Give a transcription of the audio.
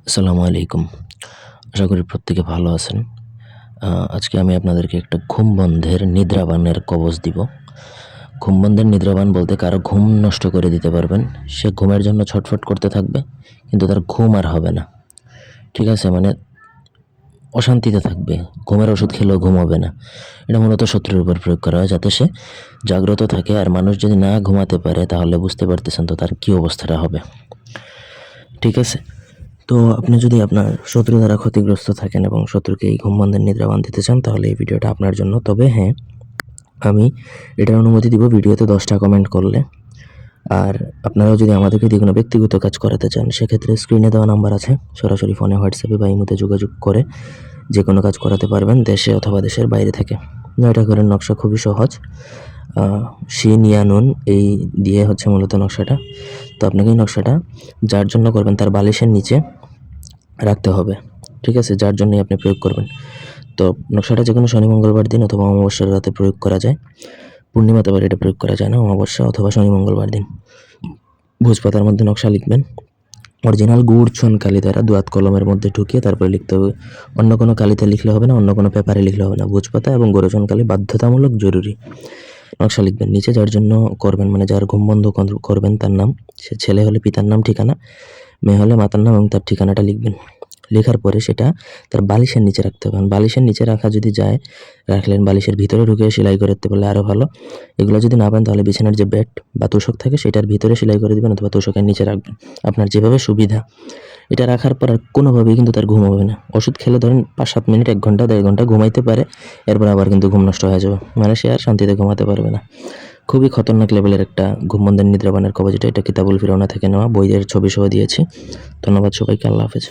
আসসালামু আলাইকুম। আশা করি প্রত্যেকে ভালো আছেন। আজকে আমি আপনাদেরকে একটা ঘুম বন্ধের নিদ্রাবানের কবজ দিব। ঘুম বন্ধের নিদ্রাবান বলতে কারো ঘুম নষ্ট করে দিতে পারবেন। সে ঘুমের জন্য ছটফট করতে থাকবে, কিন্তু তার ঘুম আর হবে না। ঠিক আছে? মানে অশান্তিতে থাকবে। ঘুমের ওষুধ খেলেও ঘুম হবে না। এটা মূলত শত্রুর উপর প্রয়োগ করা হয় যাতে সে জাগ্রত থাকে। আর মানুষ যদি না ঘুমাতে পারে তাহলে বুঝতে পারতেছেন তো তার কী অবস্থাটা হবে। ঠিক আছে? তো আপনি যদি আপনার শত্রু দ্বারা ক্ষতিগ্রস্ত থাকেন এবং শত্রুকে এই ঘুম বন্ধের নিদ্রাবান দিতে চান তাহলে এই ভিডিওটা আপনার জন্য। তবে হ্যাঁ, আমি এটার অনুমতি দিব ভিডিওতে 10টা কমেন্ট করলে। আর আপনারাও যদি আমাদেরকে দিয়ে কোনো ব্যক্তিগত কাজ করাতে চান সেক্ষেত্রে স্ক্রিনে দেওয়া নাম্বার আছে, সরাসরি ফোনে, হোয়াটসঅ্যাপে বা ইমোতে যোগাযোগ করে যে কোনো কাজ করাতে পারবেন দেশে অথবা দেশের বাইরে থেকে। 9টা ঘরের নকশা খুবই সহজ। শিন ইয়ানুন এই দিয়ে হচ্ছে মূলত নকশাটা। তো আপনাকে এই নকশাটা যার জন্য করবেন তার বালিশের নিচে রাখতে হবে। ঠিক আছে? যার জন্যই আপনি প্রয়োগ করবেন। তো নকশাটা যেকোনো শনি মঙ্গলবার দিন অথবা অমাবস্যার রাতে প্রয়োগ করা যায়। পূর্ণিমাতে আবার এটা প্রয়োগ করা যায় না, অমাবস্যা অথবা শনি মঙ্গলবার দিন। ভোজপাতার মধ্যে নকশা লিখবেন। অরিজিনাল গুড় কালি দ্বারা দুয়াত কলমের মধ্যে ঢুকিয়ে তারপরে লিখতে হবে। অন্য কোনো কালিতে লিখলে হবে না, অন্য কোনো পেপারে লিখলে হবে না। ভোজপাতা এবং গোরচন কালি বাধ্যতামূলক জরুরি। নকশা লিখবেন নিচে যার জন্য করবেন, মানে যার ঘুম বন্ধ করবেন তার নাম, সে ছেলে হলে পিতার নাম, ঠিকানা, মেয়ে হলে মাতার নাম এবং তার ঠিকানাটা লিখবেন। লেখার পরে সেটা তার বালিশের নিচে রাখতে হবে। বালিশের নিচে রাখা যদি যায়, রাখলেন, বালিশের ভিতরে ঢুকে সেলাই করে দিতে পারলে আরও ভালো। এগুলো যদি না পান তাহলে বিছানার যে বেড বা তোশক থাকে সেটার ভিতরে সেলাই করে দিবেন অথবা তোশকের নিচে রাখবেন, আপনার যেভাবে সুবিধা। এটা রাখার পর আর কোনোভাবেই কিন্তু তার ঘুম হবে না। ওষুধ খেলে ধরেন 5-7 মিনিট, 1 ঘন্টা, 1.5 ঘন্টা ঘুমাইতে পারে, এরপর আবার কিন্তু ঘুম নষ্ট হয়ে যাবে, মানে সে আর শান্তিতে ঘুমাতে পারবে না। খুবই খতরনাক লেভেলের একটা ঘুম বন্ধের নিদ্রাবানের কবজ এটা কিতাবুল ফিরৌনা থেকে নেওয়া, বইয়ের ছবি সহ দিয়েছি। ধন্যবাদ সবাইকে। আল্লাহ হাফেজ।